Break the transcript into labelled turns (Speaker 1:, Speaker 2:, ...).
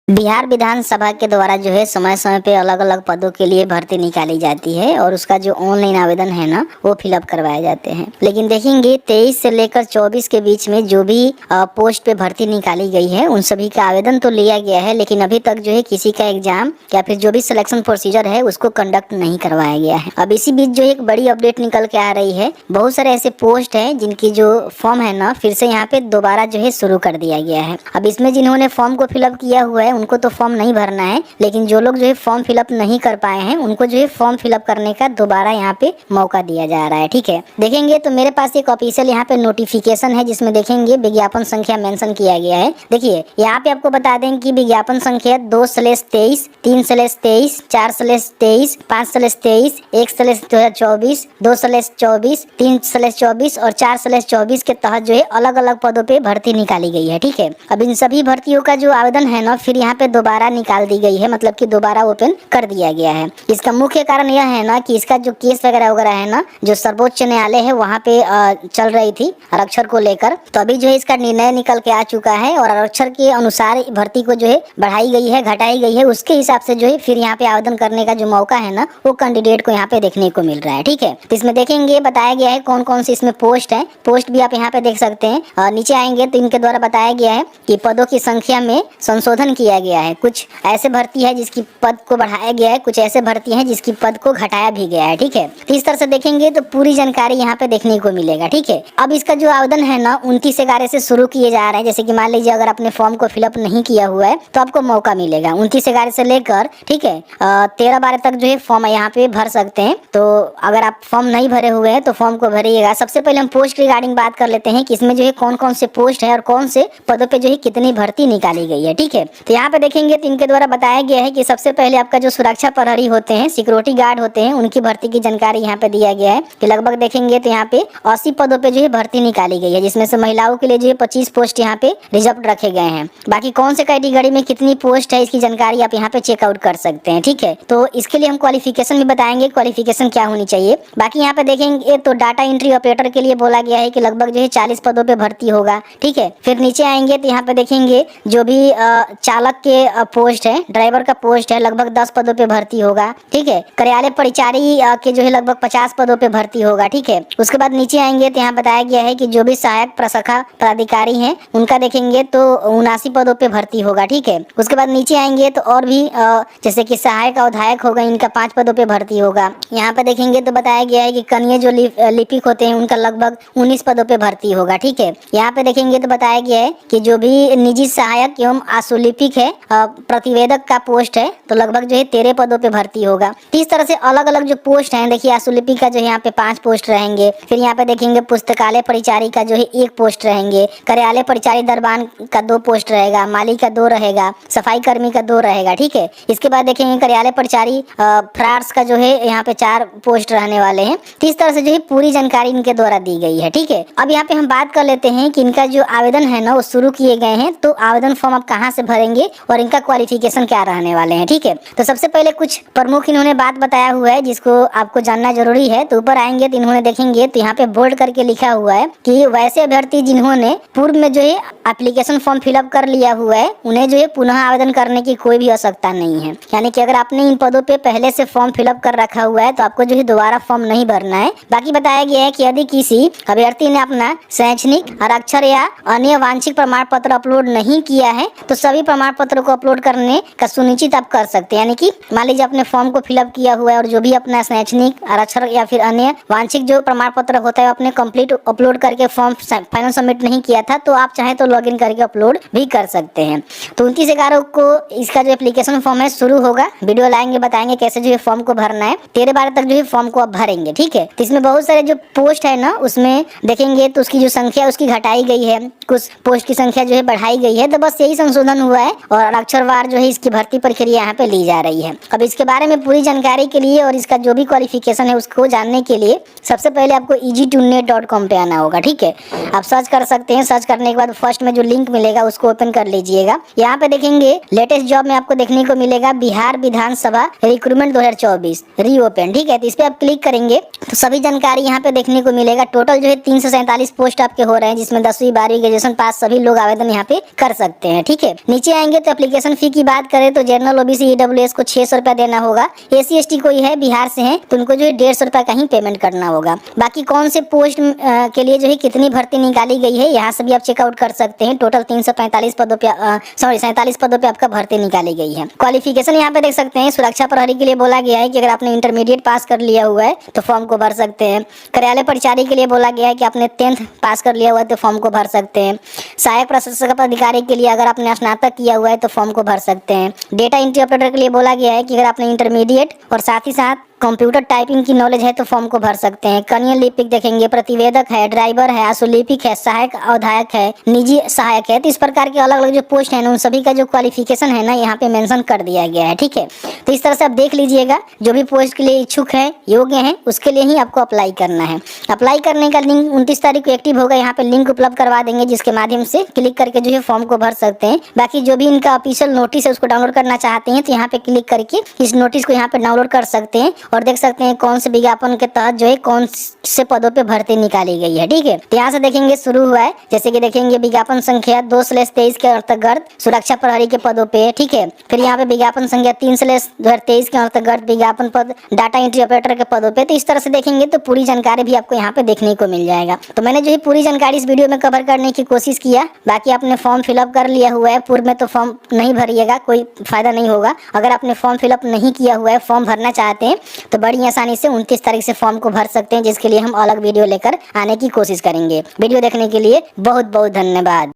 Speaker 1: बिहार विधानसभा के द्वारा जो है समय समय पे अलग अलग पदों के लिए भर्ती निकाली जाती है और उसका जो ऑनलाइन आवेदन है ना वो फिलअप करवाए जाते हैं। लेकिन देखेंगे 23 से लेकर 24 के बीच में जो भी पोस्ट पे भर्ती निकाली गई है उन सभी का आवेदन तो लिया गया है, लेकिन अभी तक जो है किसी का एग्जाम या फिर जो भी सिलेक्शन प्रोसीजर है उसको कंडक्ट नहीं करवाया गया है। अब इसी बीच जो एक बड़ी अपडेट निकल के आ रही है, बहुत सारे ऐसे पोस्ट है जिनकी जो फॉर्म है ना फिर से यहाँ पे दोबारा जो है शुरू कर दिया गया है। अब इसमें जिन्होंने फॉर्म को फिलअप किया हुआ है उनको तो फॉर्म नहीं भरना है, लेकिन जो लोग जो है फॉर्म फिलअप नहीं कर पाए हैं उनको जो है फॉर्म फिलअप करने का दोबारा यहाँ पे मौका दिया जा रहा है। ठीक है, देखेंगे तो मेरे पास एक ऑफिशियल यहाँ पे नोटिफिकेशन है जिसमें देखेंगे विज्ञापन संख्या मेंशन किया गया है। देखिए यहाँ पे आपको बता दें कि विज्ञापन संख्या 2/23, 3/23, 4/23, 5/23, 1/2024, 2/24, 3/24 और 4/24 के तहत जो है अलग अलग पदों पे भर्ती निकाली गई है। ठीक है, अब इन सभी भर्तियों का जो आवेदन है ना फिर यहाँ पे दोबारा निकाल दी गई है, मतलब कि दोबारा ओपन कर दिया गया है। इसका मुख्य कारण यह है ना कि इसका जो केस वगैरह वगैरह है ना जो सर्वोच्च न्यायालय है वहाँ पे चल रही थी आरक्षण को लेकर, तो अभी जो है इसका निर्णय निकल के आ चुका है और आरक्षण के अनुसार भर्ती को जो है बढ़ाई गई है, घटाई गई है, उसके हिसाब से जो है फिर यहाँ पे आवेदन करने का जो मौका है ना वो कैंडिडेट को यहाँ पे देखने को मिल रहा है। ठीक है, तो इसमें देखेंगे बताया गया है कौन कौन सी इसमें पोस्ट है, पोस्ट भी आप यहाँ पे देख सकते हैं। और नीचे आएंगे तो इनके द्वारा बताया गया है कि पदों की संख्या में संशोधन किया गया है। कुछ ऐसे भर्ती है जिसकी पद को बढ़ाया गया है, कुछ ऐसे भर्ती है जिसकी पद को घटाया भी गया है। ठीक है, तो इस तरह से देखेंगे तो पूरी जानकारी यहाँ पे देखने को मिलेगा। ठीक है, अब इसका जो आवेदन है ना 29/11 से शुरू किए जा रहे हैं। जैसे कि मान लीजिए अगर आपने फॉर्म को फिलअप नहीं किया हुआ है तो आपको मौका मिलेगा 29/11 से लेकर, ठीक है, 13/12 तक जो है फॉर्म यहाँ पे भर सकते हैं। तो अगर आप फॉर्म नहीं भरे हुए हैं तो फॉर्म को भरिएगा। सबसे पहले हम पोस्ट रिगार्डिंग बात कर लेते हैं कि इसमें जो है कौन कौन से पोस्ट है और कौन से पदों पे जो है कितनी भर्ती निकाली गई है। ठीक है, तो यहाँ पे देखेंगे तो इनके द्वारा बताया गया है कि सबसे पहले आपका जो सुरक्षा प्रहरी होते हैं, सिक्योरिटी गार्ड होते हैं, उनकी भर्ती की जानकारी यहाँ पे दिया गया है कि लगभग देखेंगे तो यहाँ पे 80 पदों पे जो है भर्ती निकाली गई है, जिसमें से महिलाओं के लिए जो है 25 पोस्ट यहाँ पे रिजर्व रखे गए हैं। बाकी कौन से कैटेगरी में कितनी पोस्ट है इसकी जानकारी आप यहाँ पे चेकआउट कर सकते हैं। ठीक है, तो इसके लिए हम क्वालिफिकेशन भी बताएंगे, क्वालिफिकेशन क्या होनी चाहिए। बाकी यहाँ पे देखेंगे तो डाटा एंट्री ऑपरेटर के लिए बोला गया है कि लगभग जो है 40 पदों पे भर्ती होगा। ठीक है, फिर नीचे आएंगे तो यहाँ पे देखेंगे जो भी चालक के पोस्ट है, ड्राइवर का पोस्ट है, लगभग 10 पदों पे भर्ती होगा। ठीक है, कार्यालय परिचारी के जो है लगभग 50 पदों पे भर्ती होगा। ठीक है, उसके बाद नीचे आएंगे तो यहाँ बताया गया है कि जो भी सहायक प्रशाखा पदाधिकारी हैं उनका देखेंगे तो 79 पदों पे भर्ती होगा। ठीक है, उसके बाद नीचे आएंगे तो और भी जैसे कि सहायक अवधायक होगा इनका 5 पदों पे भर्ती होगा। यहाँ पे देखेंगे तो बताया गया है कि कनीय जो लिपिक होते हैं उनका लगभग 19 पदों पे भर्ती होगा। ठीक है, यहाँ पे देखेंगे तो बताया गया है कि जो भी निजी सहायक एवं आशुलिपिक है, प्रतिवेदक का पोस्ट है तो लगभग जो है 13 पदों पे भर्ती होगा। इस तरह से अलग अलग जो पोस्ट हैं, देखिए आशुलिपिक का जो है यहाँ पे 5 पोस्ट रहेंगे। फिर यहाँ पे देखेंगे पुस्तकालय परिचारी का जो है 1 पोस्ट रहेंगे, कार्यालय परिचारी दरबान का 2 पोस्ट रहेगा, माली का 2 रहेगा, सफाई कर्मी का 2 रहेगा। ठीक है, इसके बाद देखेंगे कार्यालय परिचारी फ्रार्स का जो है यहाँ पे 4 पोस्ट रहने वाले हैं। तो इस तरह से जो है पूरी जानकारी इनके द्वारा दी गई है। ठीक है, अब यहाँ पे हम बात कर लेते हैं कि इनका जो आवेदन है ना वो शुरू किए गए हैं, तो आवेदन फॉर्म आप कहाँ से भरेंगे और इनका क्वालिफिकेशन क्या रहने वाले हैं। ठीक है, तो सबसे पहले कुछ प्रमुख इन्होंने बात बताया हुआ है जिसको आपको जानना जरूरी है। तो ऊपर आएंगे तो इन्होंने देखेंगे तो यहाँ पे बोल्ड करके लिखा हुआ है कि वैसे अभ्यर्थी जिन्होंने पूर्व में जो है एप्लीकेशन फॉर्म फिलअप कर लिया हुआ है उन्हें जो है पुनः आवेदन करने की कोई भी आवश्यकता नहीं है। यानी कि अगर आपने इन पदों पे पहले से फॉर्म फिलअप कर रखा हुआ है तो आपको जो है दोबारा फॉर्म नहीं भरना है। बाकी बताया गया है कि यदि किसी अभ्यर्थी ने अपना शैक्षणिक आरक्षण या अन्य वांछित प्रमाण पत्र अपलोड नहीं किया है तो सभी प्रमाण पत्रों को अपलोड करने का सुनिश्चित आप कर सकते हैं। यानी कि मान लीजिए अपने फॉर्म को फिलअप किया हुआ है और जो भी अपना शैक्षणिक आरक्षण या फिर अन्य वांछित जो प्रमाण पत्र होता है अपने कंप्लीट अपलोड करके फॉर्म फाइनल सबमिट नहीं किया था तो आप चाहे तो लॉगिन करके अपलोड भी कर सकते हैं। तो 29/11 को इसका जो एप्लीकेशन फॉर्म है शुरू होगा, वीडियो लाएंगे बताएंगे कैसे जो है फॉर्म को भरना है। 13/12 तक जो है फॉर्म को आप भरेंगे। ठीक है, तो इसमें बहुत सारे जो पोस्ट है ना उसमें देखेंगे तो उसकी जो संख्या उसकी घटाई गई है, कुछ पोस्ट की संख्या जो है बढ़ाई गई है। तो बस यही संशोधन हुआ है और अक्षरवार जो है इसकी भर्ती प्रक्रिया यहाँ पे ली जा रही है। अब इसके बारे में पूरी जानकारी के लिए और इसका जो भी क्वालिफिकेशन है उसको जानने के लिए सबसे पहले आपको egy2net.com पे आना होगा। ठीक है, आप सर्च कर सकते हैं। सर्च करने के बाद फर्स्ट में में जो लिंक मिलेगा उसको ओपन कर लीजिएगा। यहाँ पे देखेंगे लेटेस्ट जॉब में आपको देखने को मिलेगा बिहार विधानसभा रिक्रूटमेंट 2024 रीओपन, ठीक है। तो इस पे आप क्लिक करेंगे तो सभी जानकारी यहाँ पे देखने को मिलेगा। टोटल जो है 347 पोस्ट आपके हो रहे हैं, जिसमें 10वीं 12वीं ग्रेजुएशन पास सभी लोग आवेदन यहाँ पे कर सकते हैं, ठीक है। नीचे आएंगे तो एप्लीकेशन फी की बात करें तो जनरल ओबीसी ईडब्ल्यूएस को 600 रुपया देना होगा। एसी एसटी कोई है बिहार से है तो उनको जो है 150 रुपया का ही पेमेंट करना होगा। बाकी कौन से पोस्ट के लिए जो है कितनी भर्ती निकाली गई है यहाँ से भी आप चेकआउट कर सकते हैं। टोटल 345 पदों पे 47 पदों पे आपका भर्ती निकाली गई है। क्वालिफिकेशन यहाँ पे देख सकते हैं। सुरक्षा प्रहरी के लिए बोला गया है कि अगर आपने इंटरमीडिएट पास कर लिया हुआ है तो फॉर्म को भर सकते हैं। कार्यालय परिचारी के लिए बोला गया है कि आपने 10th पास कर लिया हुआ है तो फॉर्म को भर सकते हैं। सहायक प्रशासक अधिकारी के लिए अगर आपने स्नातक किया हुआ है तो फॉर्म को भर सकते हैं। डेटा एंट्री ऑपरेटर के लिए बोला गया है कि अगर आपने इंटरमीडिएट और साथ ही साथ कंप्यूटर टाइपिंग की नॉलेज है तो फॉर्म को भर सकते हैं। कनियन लिपिक देखेंगे, प्रतिवेदक है, ड्राइवर है, आशुलिपिक है, सहायक अवधायक है, निजी सहायक है। तो इस प्रकार के अलग अलग जो पोस्ट है ना उन सभी का जो क्वालिफिकेशन है ना यहाँ पे मेंशन कर दिया गया है, ठीक है। तो इस तरह से आप देख लीजिएगा जो भी पोस्ट के लिए इच्छुक है, योग्य है, उसके लिए ही आपको अप्लाई करना है। अप्लाई करने का लिंक 29 तारीख को एक्टिव होगा। यहाँ पे लिंक उपलब्ध करवा देंगे जिसके माध्यम से क्लिक करके जो है फॉर्म को भर सकते हैं। बाकी जो भी इनका ऑफिशियल नोटिस है उसको डाउनलोड करना चाहते हैं तो यहाँ पे क्लिक करके इस नोटिस को यहाँ पे डाउनलोड कर सकते हैं और देख सकते हैं कौन से विज्ञापन के तहत जो है कौन से पदों पे भर्ती निकाली गई है, ठीक है। तो यहाँ से देखेंगे शुरू हुआ है, जैसे कि देखेंगे विज्ञापन संख्या 2/23 के अंतर्गत सुरक्षा प्रहरी के पदों पे, ठीक है। फिर यहाँ पे विज्ञापन संख्या 3/2023 के अंतर्गत विज्ञापन पद डाटा एंट्री ऑपरेटर के पदों पे। तो इस तरह से देखेंगे तो पूरी जानकारी भी आपको यहाँ पे देखने को मिल जाएगा। तो मैंने जो है पूरी जानकारी इस वीडियो में कवर करने की कोशिश किया। बाकी आपने फॉर्म फिलअप कर लिया हुआ है, पूर्व में तो फॉर्म नहीं भरिएगा, कोई फायदा नहीं होगा। अगर आपने फॉर्म फिलअप नहीं किया हुआ है, फॉर्म भरना चाहते हैं तो बड़ी आसानी से 29 तारीख से फॉर्म को भर सकते हैं, जिसके लिए हम अलग वीडियो लेकर आने की कोशिश करेंगे। वीडियो देखने के लिए बहुत बहुत धन्यवाद।